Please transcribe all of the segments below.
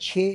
6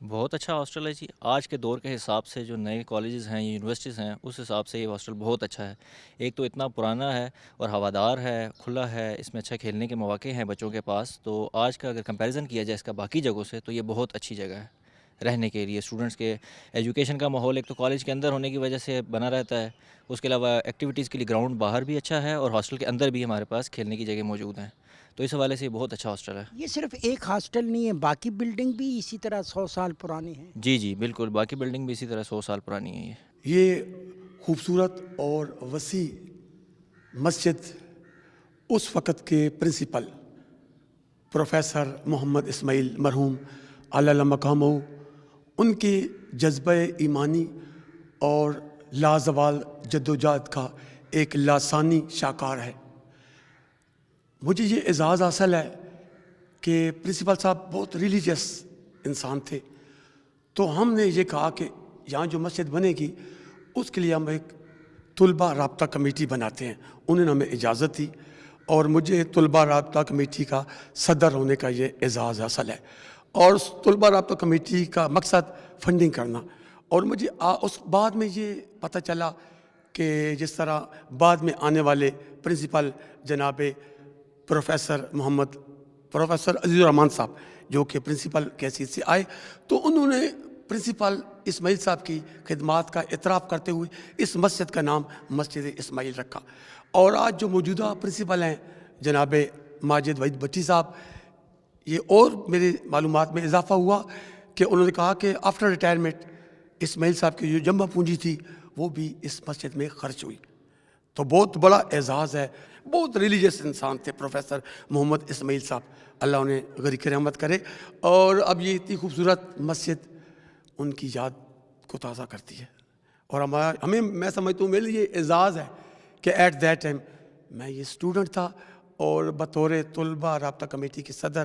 بہت اچھا ہاسٹل ہے جی. آج کے دور کے حساب سے جو نئے کالجز ہیں یونیورسٹیز ہیں اس حساب سے یہ ہاسٹل بہت اچھا ہے. ایک تو اتنا پرانا ہے اور ہوادار ہے, کھلا ہے, اس میں اچھا کھیلنے کے مواقع ہیں بچوں کے پاس. تو آج کا اگر کمپیریزن کیا جائے اس کا باقی جگہوں سے تو یہ بہت اچھی جگہ ہے رہنے کے لیے. اسٹوڈنٹس کے ایجوکیشن کا ماحول ایک تو کالج کے اندر ہونے کی وجہ سے بنا رہتا ہے, اس کے علاوہ ایکٹیویٹیز کے لیے گراؤنڈ باہر بھی اچھا ہے, اور ہاسٹل کے اندر بھی ہمارے پاس کھیلنے کی جگہ موجود ہیں. تو اس حوالے سے یہ بہت اچھا ہاسٹل ہے. یہ صرف ایک ہاسٹل نہیں ہے, باقی بلڈنگ بھی اسی طرح 100 سال پرانی ہیں. جی جی بالکل, باقی بلڈنگ بھی اسی طرح 100 سال پرانی ہے. یہ خوبصورت اور وسیع مسجد اس وقت کے پرنسپل پروفیسر محمد اسماعیل مرحوم علی مقامہ ان کے جذبہ ایمانی اور لازوال جدوجہد کا ایک لاسانی شاہکار ہے. مجھے یہ اعزاز حاصل ہے کہ پرنسپل صاحب بہت ریلیجیس انسان تھے, تو ہم نے یہ کہا کہ یہاں جو مسجد بنے گی اس کے لیے ہم ایک طلبہ رابطہ کمیٹی بناتے ہیں. انہوں نے ہمیں اجازت دی اور مجھے طلبہ رابطہ کمیٹی کا صدر ہونے کا یہ اعزاز حاصل ہے. اور اس طلبہ رابطہ کمیٹی کا مقصد فنڈنگ کرنا. اور مجھے اس بعد میں یہ پتہ چلا کہ جس طرح بعد میں آنے والے پرنسپل جناب پروفیسر عزیز الرحمان صاحب جو کہ پرنسپل کی حیثیت سے آئے, تو انہوں نے پرنسپل اسماعیل صاحب کی خدمات کا اعتراف کرتے ہوئے اس مسجد کا نام مسجد اسماعیل رکھا. اور آج جو موجودہ پرنسپل ہیں جناب ماجد وحید بٹی صاحب, یہ اور میرے معلومات میں اضافہ ہوا کہ انہوں نے کہا کہ آفٹر ریٹائرمنٹ اسماعیل صاحب کی جو جمع پونجی تھی وہ بھی اس مسجد میں خرچ ہوئی. تو بہت بڑا اعزاز ہے. بہت ریلیجیس انسان تھے پروفیسر محمد اسماعیل صاحب, اللہ انہیں غریق رحمت کرے. اور اب یہ اتنی خوبصورت مسجد ان کی یاد کو تازہ کرتی ہے. اور ہمیں میں سمجھتا ہوں میرے لیے یہ اعزاز ہے کہ ایٹ دیٹ ٹائم میں یہ اسٹوڈنٹ تھا اور بطور طلبہ رابطہ کمیٹی کے صدر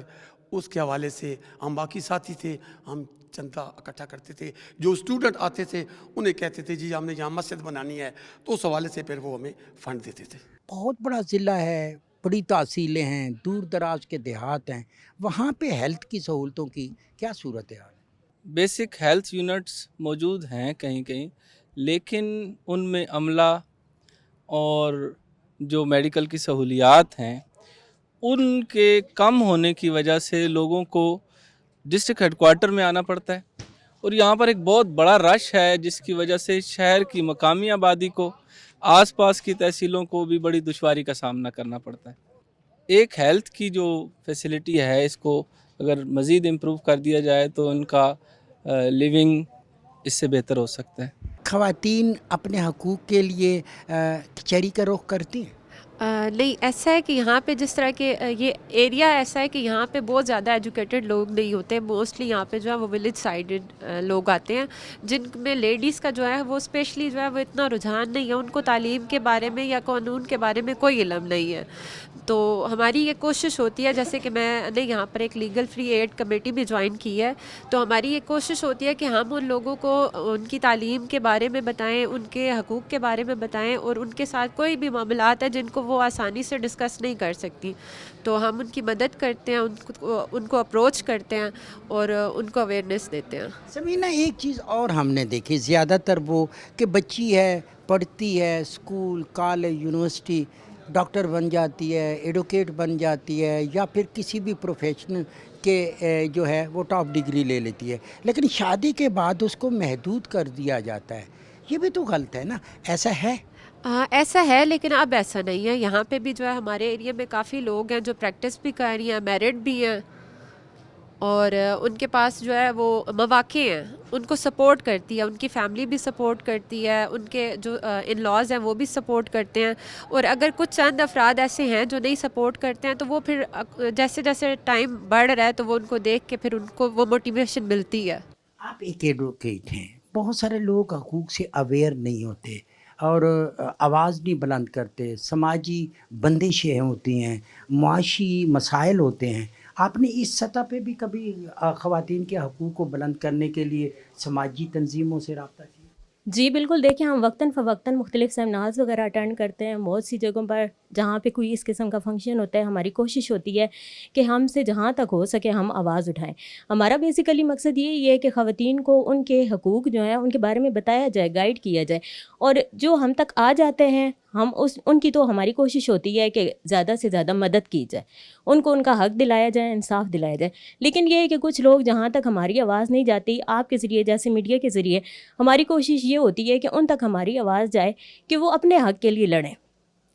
اس کے حوالے سے ہم باقی ساتھی تھے, ہم چندہ اکٹھا کرتے تھے. جو اسٹوڈنٹ آتے تھے انہیں کہتے تھے جی ہم نے یہاں مسجد بنانی ہے, تو اس حوالے سے پھر وہ ہمیں فنڈ دیتے تھے. بہت بڑا ضلع ہے, بڑی تحصیلیں ہیں, دور دراز کے دیہات ہیں, وہاں پہ ہیلتھ کی سہولتوں کی کیا صورت حال ہے؟ بیسک ہیلتھ یونٹس موجود ہیں کہیں کہیں, لیکن ان میں عملہ اور جو میڈیکل کی سہولیات ہیں ان کے کم ہونے کی وجہ سے لوگوں کو ڈسٹرکٹ ہیڈ کوارٹر میں آنا پڑتا ہے. اور یہاں پر ایک بہت بڑا رش ہے جس کی وجہ سے شہر کی مقامی آبادی کو, آس پاس کی تحصیلوں کو بھی بڑی دشواری کا سامنا کرنا پڑتا ہے. ایک ہیلتھ کی جو فیسلٹی ہے اس کو اگر مزید امپروو کر دیا جائے تو ان کا لیونگ اس سے بہتر ہو سکتا ہے. خواتین اپنے حقوق کے لیے کچہری کا رخ کرتی ہیں؟ نہیں, ایسا ہے کہ یہاں پہ جس طرح کے یہ ایریا ایسا ہے کہ یہاں پہ بہت زیادہ ایجوکیٹڈ لوگ نہیں ہوتے. موسٹلی یہاں پہ جو ہے وہ ولیج سائیڈڈ لوگ آتے ہیں, جن میں لیڈیز کا جو ہے وہ اسپیشلی جو ہے وہ اتنا رجحان نہیں ہے. ان کو تعلیم کے بارے میں یا قانون کے بارے میں کوئی علم نہیں ہے. تو ہماری یہ کوشش ہوتی ہے, جیسے کہ میں نے یہاں پر ایک لیگل فری ایڈ کمیٹی بھی جوائن کی ہے, تو ہماری یہ کوشش ہوتی ہے کہ ہم ان لوگوں کو ان کی تعلیم کے بارے میں بتائیں, ان کے حقوق کے بارے میں بتائیں, اور ان کے ساتھ کوئی بھی معاملات ہیں جن کو وہ آسانی سے ڈسکس نہیں کر سکتی تو ہم ان کی مدد کرتے ہیں, ان کو اپروچ کرتے ہیں اور ان کو اویئرنیس دیتے ہیں. سمینہ, ایک چیز اور ہم نے دیکھی زیادہ تر وہ کہ بچی ہے, پڑھتی ہے, اسکول, کالج, یونیورسٹی, ڈاکٹر بن جاتی ہے, ایڈوکیٹ بن جاتی ہے, یا پھر کسی بھی پروفیشنل کے جو ہے وہ ٹاپ ڈگری لے لیتی ہے, لیکن شادی کے بعد اس کو محدود کر دیا جاتا ہے. یہ بھی تو غلط ہے نا, ایسا ہے؟ ایسا ہے, لیکن اب ایسا نہیں ہے. یہاں پہ بھی جو ہے ہمارے ایریا میں کافی لوگ ہیں جو پریکٹس بھی کر رہی ہیں, میرڈ بھی ہیں, اور ان کے پاس جو ہے وہ مواقع ہیں, ان کو سپورٹ کرتی ہے, ان کی فیملی بھی سپورٹ کرتی ہے, ان کے جو ان لاز ہیں وہ بھی سپورٹ کرتے ہیں. اور اگر کچھ چند افراد ایسے ہیں جو نہیں سپورٹ کرتے ہیں تو وہ پھر جیسے جیسے ٹائم بڑھ رہا ہے تو وہ ان کو دیکھ کے پھر ان کو وہ موٹیویشن ملتی ہے. آپ ایک ایڈوکیٹ ہیں, بہت سارے لوگ حقوق سے اویئر نہیں ہوتے اور آواز نہیں بلند کرتے, سماجی بندشیں ہوتی ہیں, معاشی مسائل ہوتے ہیں. آپ نے اس سطح پہ بھی کبھی خواتین کے حقوق کو بلند کرنے کے لیے سماجی تنظیموں سے رابطہ کیا؟ جی بالکل, دیکھیں ہم وقتاً فوقتاً مختلف سیمینارز وغیرہ اٹینڈ کرتے ہیں. بہت سی جگہوں پر جہاں پہ کوئی اس قسم کا فنکشن ہوتا ہے ہماری کوشش ہوتی ہے کہ ہم سے جہاں تک ہو سکے ہم آواز اٹھائیں. ہمارا بیسیکلی مقصد یہ ہے کہ خواتین کو ان کے حقوق جو ہیں ان کے بارے میں بتایا جائے, گائیڈ کیا جائے, اور جو ہم تک آ جاتے ہیں ہم ان کی تو ہماری کوشش ہوتی ہے کہ زیادہ سے زیادہ مدد کی جائے, ان کو ان کا حق دلایا جائے, انصاف دلایا جائے. لیکن یہ ہے کہ کچھ لوگ جہاں تک ہماری آواز نہیں جاتی, آپ کے ذریعے جیسے میڈیا کے ذریعے ہماری کوشش یہ ہوتی ہے کہ ان تک ہماری آواز جائے کہ وہ اپنے حق کے لیے لڑیں.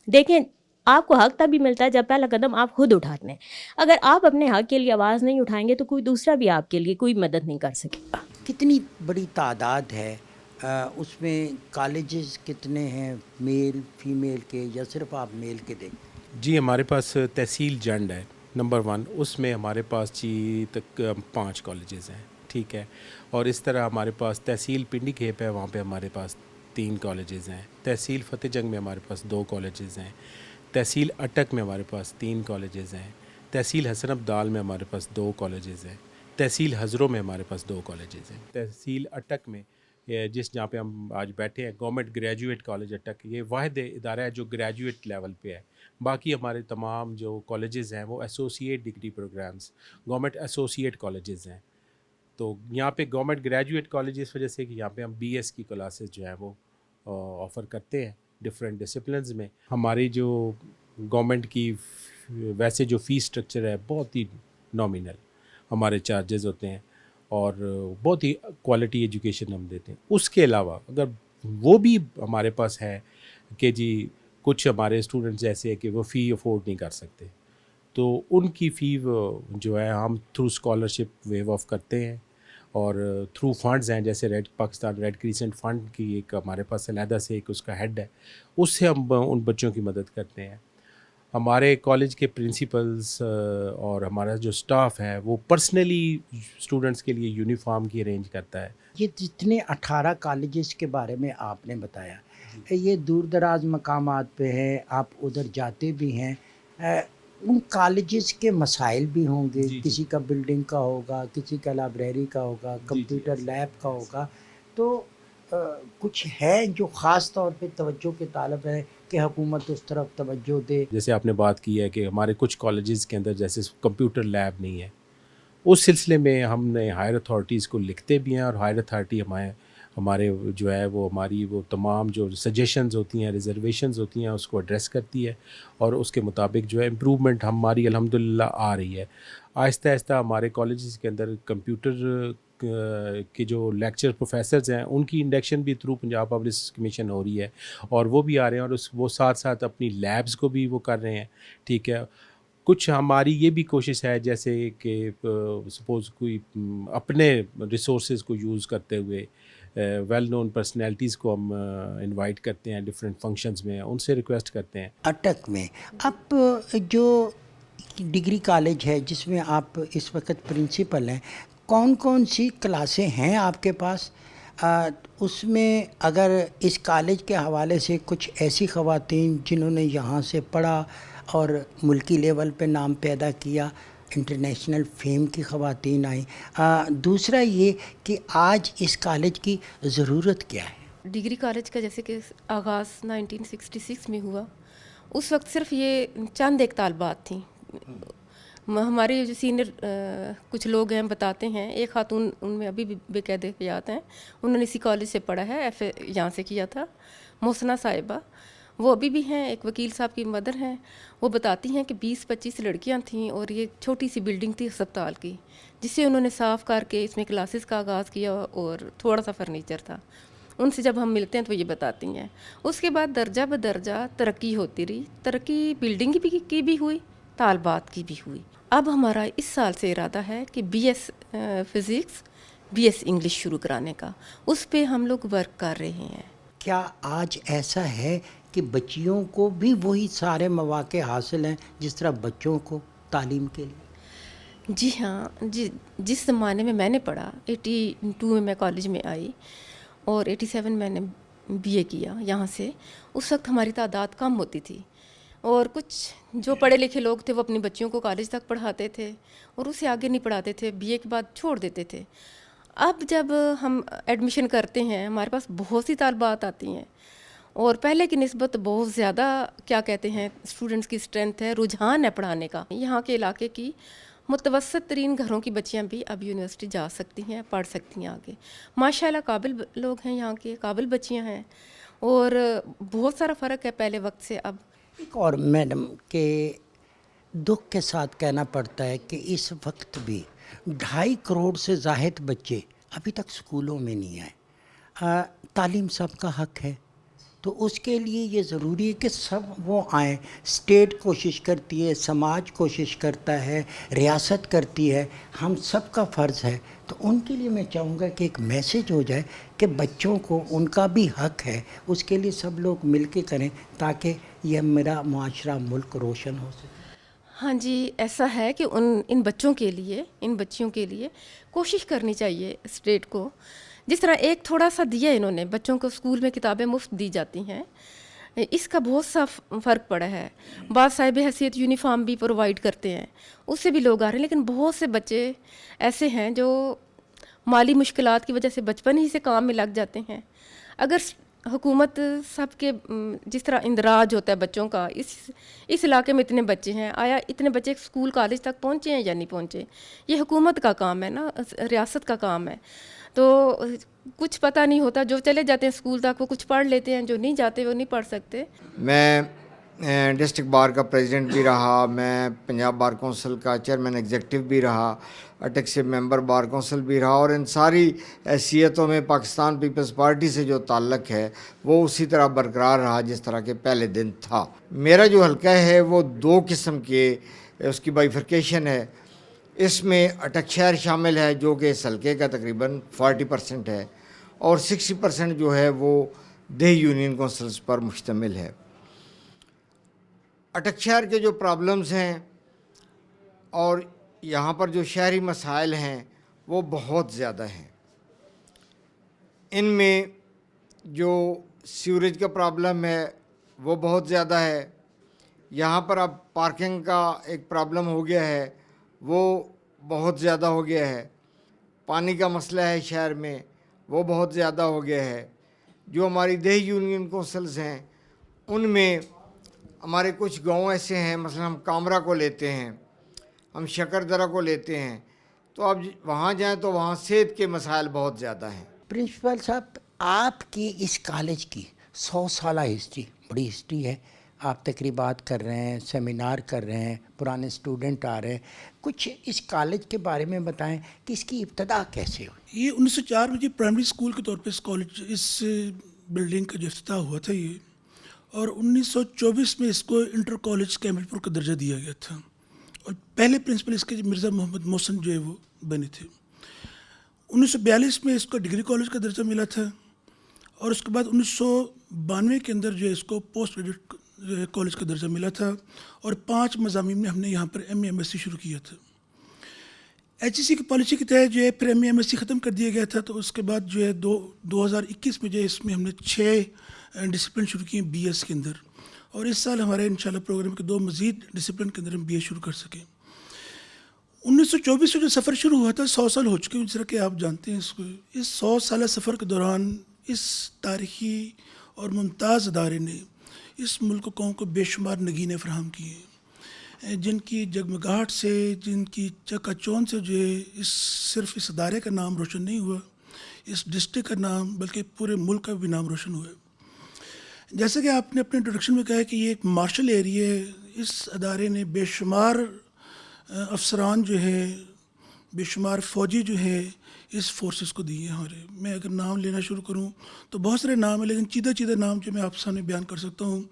دیکھیں, آپ کو حق تبھی ملتا ہے جب پہلا قدم آپ خود اٹھاتے ہیں. اگر آپ اپنے حق کے لیے آواز نہیں اٹھائیں گے تو کوئی دوسرا بھی آپ کے لیے کوئی مدد نہیں کر سکے گا. کتنی بڑی تعداد ہے اس میں؟ کالجز کتنے ہیں میل فیمیل کے, یا صرف آپ میل کے دیکھیں؟ جی ہمارے پاس تحصیل جنڈ ہے نمبر 1, اس میں ہمارے پاس جی تک 5 کالجز ہیں, ٹھیک ہے. اور اس طرح ہمارے پاس تحصیل پنڈی کھیپ ہے, وہاں پہ ہمارے پاس 3 کالجز ہیں. تحصیل فتح جنگ میں ہمارے پاس 2 کالجز ہیں. تحصیل اٹک میں ہمارے پاس 3 کالجز ہیں. تحصیل حسن عبدال میں ہمارے پاس 2 کالجز ہیں. تحصیل ہزروں میں ہمارے پاس 2 کالجز ہیں. تحصیل اٹک میں جہاں پہ ہم آج بیٹھے ہیں, گورنمنٹ گریجویٹ کالج اٹک, یہ واحد ادارہ ہے جو گریجویٹ لیول پہ ہے. باقی ہمارے تمام جو کالجز ہیں وہ associate degree programmes, government associate colleges ہیں. تو یہاں پہ گورنمنٹ گریجویٹ کالج اس وجہ سے کہ یہاں پہ ہم BS کی کلاسز جو ہیں وہ آفر کرتے ہیں ڈفرینٹ ڈسپلنز میں. ہماری جو گورنمنٹ کی ویسے جو فیس اسٹرکچر ہے بہت ہی نامینل ہمارے چارجز ہوتے ہیں, اور بہت ہی کوالٹی ایجوکیشن ہم دیتے ہیں. اس کے علاوہ اگر وہ بھی ہمارے پاس ہے کہ جی کچھ ہمارے اسٹوڈنٹس ایسے ہیں کہ وہ فی افورڈ نہیں کر سکتے, تو ان کی فی جو ہے ہم تھرو اسکالرشپ ویو آف کرتے ہیں, اور تھرو فنڈز ہیں جیسے پاکستان ریڈ کریسنٹ فنڈ کی ایک ہمارے پاس علیحدہ سے ایک اس کا ہیڈ ہے, اس سے ہم ان بچوں کی مدد کرتے ہیں. ہمارے کالج کے پرنسپلز اور ہمارا جو سٹاف ہے وہ پرسنلی اسٹوڈنٹس کے لیے یونیفارم کی ارینج کرتا ہے. یہ جتنے 18 کالجز کے بارے میں آپ نے بتایا, یہ دور دراز مقامات پہ ہیں, آپ ادھر جاتے بھی ہیں, ان کالجز کے مسائل بھی ہوں گے. کسی کا بلڈنگ کا ہوگا, کسی کا لائبریری کا ہوگا, کمپیوٹر لیب کا ہوگا, تو کچھ ہے جو خاص طور پہ توجہ کے طالب ہے کہ حکومت اس طرف توجہ دے؟ جیسے آپ نے بات کی ہے کہ ہمارے کچھ کالجز کے اندر جیسے کمپیوٹر لیب نہیں ہے, اس سلسلے میں ہم نے ہائر اتھارٹیز کو لکھتے بھی ہیں, اور ہائر اتھارٹی ہمارے جو ہے وہ ہماری وہ تمام جو سجیشنز ہوتی ہیں, ریزرویشنز ہوتی ہیں, اس کو ایڈریس کرتی ہے, اور اس کے مطابق جو ہے امپرومنٹ ہماری الحمدللہ آ رہی ہے. آہستہ آہستہ ہمارے کالجز کے اندر کمپیوٹر کے جو لیکچر پروفیسرز ہیں ان کی انڈکشن بھی تھرو پنجاب پبلک کمیشن ہو رہی ہے, اور وہ بھی آ رہے ہیں, اور وہ ساتھ ساتھ اپنی لیبز کو بھی وہ کر رہے ہیں, ٹھیک ہے. کچھ ہماری یہ بھی کوشش ہے جیسے کہ سپوز کوئی اپنے ریسورسز کو یوز کرتے ہوئے ویل نون پرسنالٹیز کو ہم انوائٹ کرتے ہیں ڈفرینٹ فنکشنز میں, ان سے ریکویسٹ کرتے ہیں. اٹک میں اب جو ڈگری کالج ہے جس میں آپ اس وقت پرنسپل ہیں, کون کون سی کلاسیں ہیں آپ کے پاس؟ اس میں اگر اس کالج کے حوالے سے کچھ ایسی خواتین جنہوں نے یہاں سے پڑھا اور ملکی لیول پہ نام پیدا کیا, انٹرنیشنل فیم کی خواتین آئیں. دوسرا یہ کہ آج اس کالج کی ضرورت کیا ہے؟ ڈگری کالج کا جیسے کہ آغاز 1966 میں ہوا, اس وقت صرف یہ چند ایک طالبات تھیں. ہمارے جو سینئر کچھ لوگ ہیں بتاتے ہیں, ایک خاتون ان میں ابھی بھی بے قید حیات ہیں, انہوں نے اسی کالج سے پڑھا ہے, FA یہاں سے کیا تھا, محسنہ صاحبہ, وہ ابھی بھی ہیں, ایک وکیل صاحب کی مدر ہیں. وہ بتاتی ہیں کہ 20-25 لڑکیاں تھیں, اور یہ چھوٹی سی بلڈنگ تھی ہسپتال کی, جسے انہوں نے صاف کر کے اس میں کلاسز کا آغاز کیا, اور تھوڑا سا فرنیچر تھا. ان سے جب ہم ملتے ہیں تو یہ بتاتی ہیں. اس کے بعد درجہ بدرجہ ترقی ہوتی رہی, ترقی بلڈنگ کی بھی ہوئی, طالبات کی بھی ہوئی. اب ہمارا اس سال سے ارادہ ہے کہ BS فزکس, BS انگلش شروع کرانے کا, اس پہ ہم لوگ ورک کر رہے ہیں. کیا آج ایسا ہے کہ بچیوں کو بھی وہی سارے مواقع حاصل ہیں جس طرح بچوں کو تعلیم کے لیے؟ جی ہاں, جس زمانے میں نے پڑھا, 82 میں کالج میں آئی, اور 87 میں نے BA کیا یہاں سے, اس وقت ہماری تعداد کم ہوتی تھی, اور کچھ جو پڑھے لکھے لوگ تھے وہ اپنی بچیوں کو کالج تک پڑھاتے تھے, اور اسے آگے نہیں پڑھاتے تھے, BA کے بعد چھوڑ دیتے تھے. اب جب ہم ایڈمیشن کرتے ہیں, ہمارے پاس بہت سی طالبات آتی ہیں, اور پہلے کی نسبت بہت زیادہ کیا کہتے ہیں اسٹوڈنٹس کی اسٹرینتھ ہے, رجحان ہے پڑھانے کا. یہاں کے علاقے کی متوسط ترین گھروں کی بچیاں بھی اب یونیورسٹی جا سکتی ہیں, پڑھ سکتی ہیں آگے. ماشاءاللہ قابل لوگ ہیں یہاں کے, قابل بچیاں ہیں, اور بہت سارا فرق ہے پہلے وقت سے اب. ایک اور میڈم کہ دکھ کے ساتھ کہنا پڑتا ہے کہ اس وقت بھی 2.5 کروڑ سے زائد بچے ابھی تک اسکولوں میں نہیں آئے. تعلیم سب کا حق ہے, تو اس کے لیے یہ ضروری ہے کہ سب وہ آئیں. اسٹیٹ کوشش کرتی ہے, سماج کوشش کرتا ہے, ریاست کرتی ہے, ہم سب کا فرض ہے. تو ان کے لیے میں چاہوں گا کہ ایک میسیج ہو جائے کہ بچوں کو ان کا بھی حق ہے, اس کے لیے سب لوگ مل کے کریں تاکہ یہ میرا معاشرہ ملک روشن ہو سکے. ہاں جی, ایسا ہے کہ ان بچوں کے لیے, ان بچیوں کے لیے کوشش کرنی چاہیے اسٹیٹ کو. جس طرح ایک تھوڑا سا دیا انہوں نے, بچوں کو اسکول میں کتابیں مفت دی جاتی ہیں, اس کا بہت سا فرق پڑا ہے. بعض صاحب حیثیت یونیفارم بھی پرووائڈ کرتے ہیں, اس سے بھی لوگ آ رہے ہیں. لیکن بہت سے بچے ایسے ہیں جو مالی مشکلات کی وجہ سے بچپن ہی سے کام میں لگ جاتے ہیں. اگر حکومت سب کے جس طرح اندراج ہوتا ہے بچوں کا, اس علاقے میں اتنے بچے ہیں, آیا اتنے بچے اسکول کالج تک پہنچے ہیں یا نہیں پہنچے, یہ حکومت کا کام ہے نا, ریاست کا کام ہے. تو کچھ پتہ نہیں ہوتا, جو چلے جاتے ہیں اسکول تک وہ کچھ پڑھ لیتے ہیں, جو نہیں جاتے وہ نہیں پڑھ سکتے. میں ڈسٹرکٹ بار کا پریزیڈنٹ بھی رہا, میں پنجاب بار کونسل کا چیئرمین ایگزیکٹو بھی رہا, اٹک سے ممبر بار کونسل بھی رہا, اور ان ساری حیثیتوں میں پاکستان پیپلز پارٹی سے جو تعلق ہے وہ اسی طرح برقرار رہا جس طرح کے پہلے دن تھا. میرا جو حلقہ ہے وہ 2 قسم کے اس کی بائیفرکیشن ہے. اس میں اٹک شہر شامل ہے جو کہ اس حلقے کا تقریباً 40% ہے, اور 60% جو ہے وہ دیہی یونین کونسلز پر مشتمل ہے. اٹک شہر کے جو پرابلمز ہیں اور یہاں پر جو شہری مسائل ہیں وہ بہت زیادہ ہیں. ان میں جو سیوریج کا پرابلم ہے وہ بہت زیادہ ہے. یہاں پر اب پارکنگ کا ایک پرابلم ہو گیا ہے, وہ بہت زیادہ ہو گیا ہے. پانی کا مسئلہ ہے شہر میں, وہ بہت زیادہ ہو گیا ہے. جو ہماری دیہی یونین کونسلز ہیں ان میں ہمارے کچھ گاؤں ایسے ہیں, مثلا ہم کامرا کو لیتے ہیں, ہم شکر درہ کو لیتے ہیں, تو اب وہاں جائیں تو وہاں صحت کے مسائل بہت زیادہ ہیں. پرنسپل صاحب, آپ کی اس کالج کی 100 سالہ ہسٹری, بڑی ہسٹری ہے. آپ تقریبات کر رہے ہیں, سیمینار کر رہے ہیں, پرانے اسٹوڈنٹ آ رہے ہیں. کچھ اس کالج کے بارے میں بتائیں کہ اس کی ابتدا کیسے ہوئی. یہ 1904 میں پرائمری اسکول کے طور پہ اس کالج, اس بلڈنگ کا جو افتتاح ہوا تھا یہ, اور 1924 میں اس کو انٹر کالج کیمل پور کا درجہ دیا گیا تھا, اور پہلے پرنسپل اس کے مرزا محمد محسن جو ہے وہ بنے تھے. 1942 میں اس کو ڈگری کالج کا درجہ ملا تھا, اور اس کے بعد 1992 کے اندر جو ہے اس کو پوسٹ گریجویٹ کالج کا درجہ ملا تھا, اور 5 مضامین میں ہم نے یہاں پر MA MSc شروع کیا تھا. HEC کی پالیسی کے تحت جو ہے پھر MA MSc ختم کر دیا گیا تھا. تو اس کے بعد جو ہے 2021 میں جو ہے اس میں ہم نے 6 ڈسپلن شروع کیے BS کے اندر, اور اس سال ہمارے انشاءاللہ پروگرام کے 2 مزید ڈسپلن کے اندر ہم BA شروع کر سکیں. 1924 سے جو سفر شروع ہوا تھا 100 سال ہو چکے ہیں, جس طرح کہ آپ جانتے ہیں اس کو. اس 100 سالہ سفر کے دوران اس تاریخی اور ممتاز ادارے نے اس ملک و قوم کو بے شمار نگینیں فراہم کی ہیں, جن کی جگمگاہٹ سے, جن کی چکا چون سے جو ہے صرف اس ادارے کا نام روشن نہیں ہوا, اس ڈسٹرکٹ کا نام بلکہ پورے ملک کا بھی نام روشن ہوا ہے. جیسا کہ آپ نے اپنے انٹروڈکشن میں کہا ہے کہ یہ ایک مارشل ایریا ہے. اس ادارے نے بے شمار افسران جو ہے, بے شمار فوجی جو ہے اس فورسز کو دیے ہیں. میں اگر نام لینا شروع کروں تو بہت سارے نام ہیں, لیکن چیدہ نام جو میں آپ سامنے بیان کر سکتا ہوں.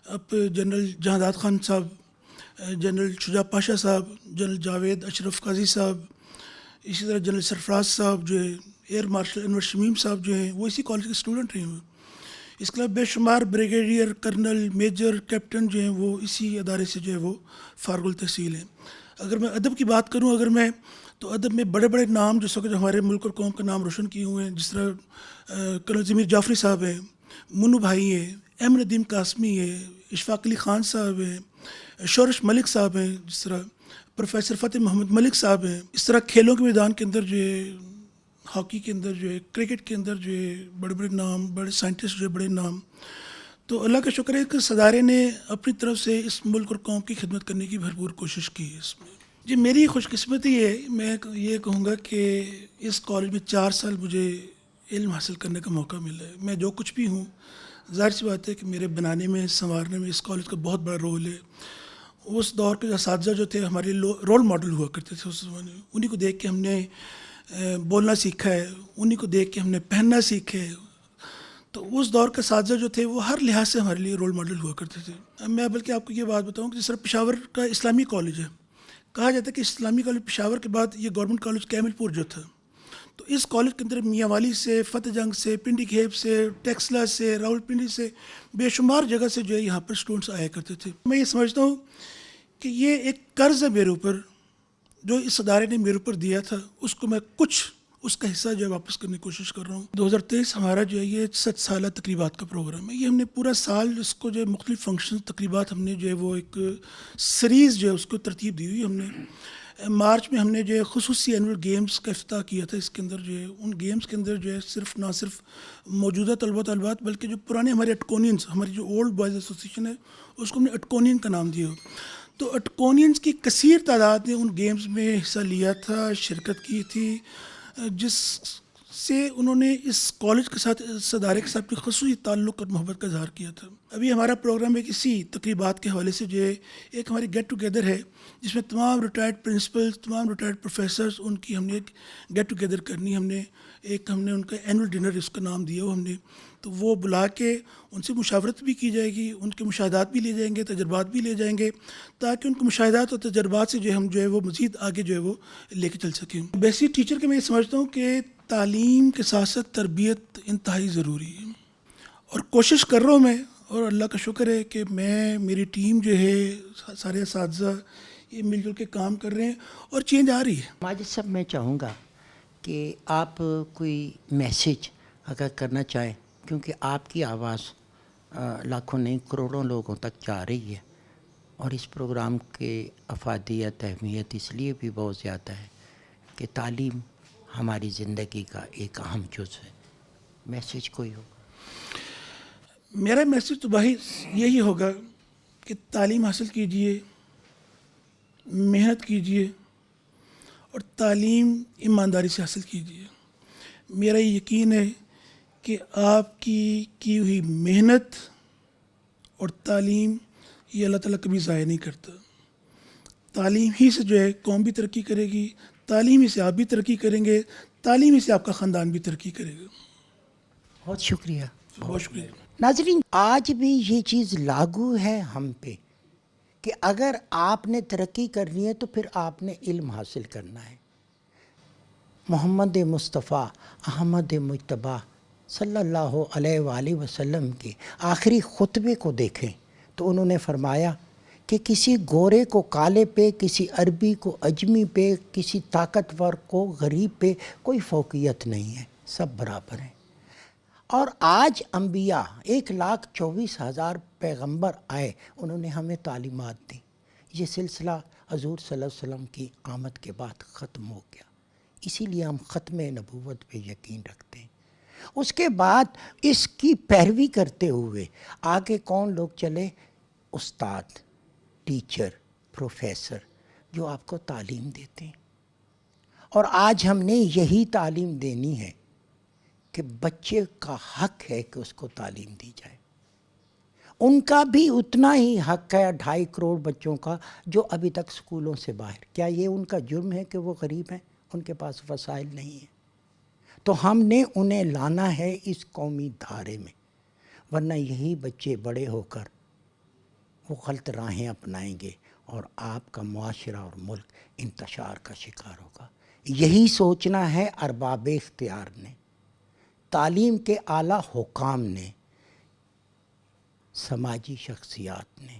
اب جنرل جہانداد خان صاحب, جنرل شجاع پاشا صاحب, جنرل جاوید اشرف قاضی صاحب, اسی طرح جنرل سرفراز صاحب جو ہے, ایئر مارشل انور شمیم صاحب جو ہیں وہ اسی کالج کے اسٹوڈنٹ رہے ہیں. اس کے علاوہ بے شمار بریگیڈیئر, کرنل, میجر, کیپٹن جو ہیں وہ اسی ادارے سے جو ہے وہ فارغ التحصیل ہیں. اگر میں ادب کی بات کروں, تو ادب میں بڑے بڑے نام جو جو ہمارے ملک اور قوم کا نام روشن کیے ہوئے ہیں, جس طرح کرنل ضمیر جعفری صاحب ہیں, منو بھائی ہیں, احمد ندیم قاسمی ہے, اشفاق علی خان صاحب ہیں, شورش ملک صاحب ہیں, جس طرح پروفیسر فتح محمد ملک صاحب ہیں. اس طرح کھیلوں کے میدان کے اندر جو ہے, ہاکی کے اندر جو ہے, کرکٹ کے اندر جو ہے بڑے بڑے نام, بڑے سائنٹسٹ جو ہے بڑے نام. تو اللہ کا شکر ہے کہ صدارے نے اپنی طرف سے اس ملک اور قوم کی خدمت کرنے کی بھرپور کوشش کی ہے اس میں. جی میری خوش قسمتی ہے، میں یہ کہوں گا کہ اس کالج میں 4 سال مجھے علم حاصل کرنے کا موقع ملا ہے. میں جو کچھ بھی ہوں، ظاہر سی بات ہے کہ میرے بنانے میں، سنوارنے میں اس کالج کا بہت بڑا رول ہے. اس دور کے اساتذہ جو تھے ہمارے رول ماڈل ہوا کرتے تھے اس زمانے میں، انہیں کو دیکھ کے ہم نے بولنا سیکھا ہے، انہیں کو دیکھ کے ہم نے پہننا سیکھے. تو اس دور کے اساتذہ جو تھے وہ ہر لحاظ سے ہمارے لیے رول ماڈل ہوا کرتے تھے. میں بلکہ آپ کو یہ بات بتاؤں کہ جس طرح پشاور کا اسلامی کالج ہے، کہا جاتا ہے کہ اسلامی کالج پشاور کے بعد یہ گورنمنٹ کالج کیمل پور جو تھا، تو اس کالج کے اندر میاں والی سے، فتح جنگ سے، پنڈی گھیب سے، ٹیکسلا سے، راول پنڈی سے، بے شمار جگہ سے جو ہے یہاں پر اسٹوڈنٹس آیا کرتے تھے. میں یہ سمجھتا ہوں کہ یہ ایک قرض ہے میرے اوپر، جو اس ادارے نے میرے اوپر دیا تھا، اس کو میں کچھ اس کا حصہ جو ہے واپس کرنے کی کوشش کر رہا ہوں. 2023 ہمارا جو ہے یہ 7 سالہ تقریبات کا پروگرام ہے. یہ ہم نے پورا سال اس کو جو ہے مختلف فنکشن تقریبات ہم نے جو ہے وہ ایک سیریز جو ہے اس کو ترتیب دی ہوئی. ہم نے مارچ میں ہم نے جو ہے خصوصی اینول گیمز کا افتتاح کیا تھا. اس کے اندر جو ہے ان گیمز کے اندر جو ہے نہ صرف موجودہ طلبات بلکہ جو پرانے ہمارے اٹکونینز، ہماری جو اولڈ بوائز ایسوسیشن ہے، اس کو ہم نے اٹکونین کا نام دیا. تو اٹکونینز کی کثیر تعداد نے ان گیمز میں حصہ لیا تھا، شرکت کی تھی، جس سے انہوں نے اس کالج کے ساتھ، اس ادارے کے ساتھ خصوصی تعلق اور محبت کا اظہار کیا تھا. ابھی ہمارا پروگرام ایک اسی تقریبات کے حوالے سے جو ہے ایک ہماری گیٹ ٹوگیدر ہے، جس میں تمام ریٹائرڈ پرنسپلز، تمام ریٹائرڈ پروفیسرز، ان کی ہم نے ایک گیٹ ٹوگیدر کرنی. ہم نے ان کا اینول ڈنر اس کا نام دیا ہم نے. تو وہ بلا کے ان سے مشاورت بھی کی جائے گی، ان کے مشاہدات بھی لے جائیں گے، تجربات بھی لے جائیں گے، تاکہ ان کے مشاہدات اور تجربات سے جو ہے ہم جو ہے وہ مزید آگے جو ہے وہ لے کے چل سکیں. بیسک ٹیچر کے میں یہ سمجھتا ہوں کہ تعلیم کے ساتھ ساتھ تربیت انتہائی ضروری ہے، اور کوشش کر رہا ہوں میں، اور اللہ کا شکر ہے کہ میری ٹیم جو ہے، سارے اساتذہ یہ مل جل کے کام کر رہے ہیں اور چینج آ رہی ہے. ماجد صاحب میں چاہوں گا کہ آپ کوئی میسیج اگر کرنا چاہیں، کیونکہ آپ کی آواز لاکھوں نہیں کروڑوں لوگوں تک جا رہی ہے، اور اس پروگرام کے افادیت، اہمیت اس لیے بھی بہت زیادہ ہے کہ تعلیم ہماری زندگی کا ایک اہم جز ہے. میسیج کوئی ہو؟ میرا میسیج تو بھائی یہی ہوگا کہ تعلیم حاصل کیجئے، محنت کیجئے، اور تعلیم ایمانداری سے حاصل کیجئے. میرا یہ یقین ہے کہ آپ کی ہوئی محنت اور تعلیم یہ اللہ تعالیٰ کبھی ضائع نہیں کرتا. تعلیم ہی سے جو ہے قوم بھی ترقی کرے گی، تعلیم ہی سے آپ بھی ترقی کریں گے، تعلیم ہی سے آپ کا خاندان بھی ترقی کرے گا. بہت شکریہ. بہت شکریہ. ناظرین، آج بھی یہ چیز لاگو ہے ہم پہ کہ اگر آپ نے ترقی کرنی ہے تو پھر آپ نے علم حاصل کرنا ہے. محمد مصطفیٰ احمد مجتبیٰ صلی اللہ علیہ وآلہ وسلم کے آخری خطبے کو دیکھیں تو انہوں نے فرمایا کہ کسی گورے کو کالے پہ، کسی عربی کو اجمی پہ، کسی طاقتور کو غریب پہ کوئی فوقیت نہیں ہے، سب برابر ہیں. اور آج انبیاء 1,24,000 پیغمبر آئے، انہوں نے ہمیں تعلیمات دی. یہ سلسلہ حضور صلی اللہ علیہ وسلم کی آمد کے بعد ختم ہو گیا، اسی لیے ہم ختم نبوت پہ یقین رکھتے ہیں. اس کے بعد اس کی پیروی کرتے ہوئے آگے کون لوگ چلے؟ استاد، ٹیچر، پروفیسر، جو آپ کو تعلیم دیتے ہیں. اور آج ہم نے یہی تعلیم دینی ہے کہ بچے کا حق ہے کہ اس کو تعلیم دی جائے. ان کا بھی اتنا ہی حق ہے 2.5 کروڑ بچوں کا جو ابھی تک سکولوں سے باہر. کیا یہ ان کا جرم ہے کہ وہ غریب ہیں، ان کے پاس وسائل نہیں ہیں؟ تو ہم نے انہیں لانا ہے اس قومی دھارے میں، ورنہ یہی بچے بڑے ہو کر وہ غلط راہیں اپنائیں گے اور آپ کا معاشرہ اور ملک انتشار کا شکار ہوگا. یہی سوچنا ہے ارباب اختیار نے، تعلیم کے اعلیٰ حکام نے، سماجی شخصیات نے،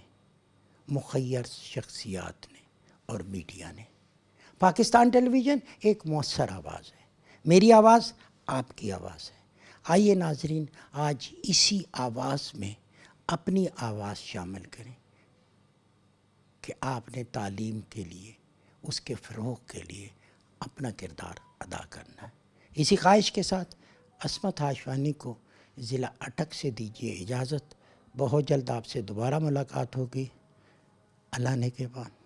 مخیر شخصیات نے اور میڈیا نے. پاکستان ٹیلی ویژن ایک مؤثر آواز ہے، میری آواز آپ کی آواز ہے. آئیے ناظرین، آج اسی آواز میں اپنی آواز شامل کریں کہ آپ نے تعلیم کے لیے، اس کے فروغ کے لیے اپنا کردار ادا کرنا ہے. اسی خواہش کے ساتھ عصمت ہاشوانی کو ضلع اٹک سے دیجیے اجازت. بہت جلد آپ سے دوبارہ ملاقات ہوگی اللہ نے کے بعد.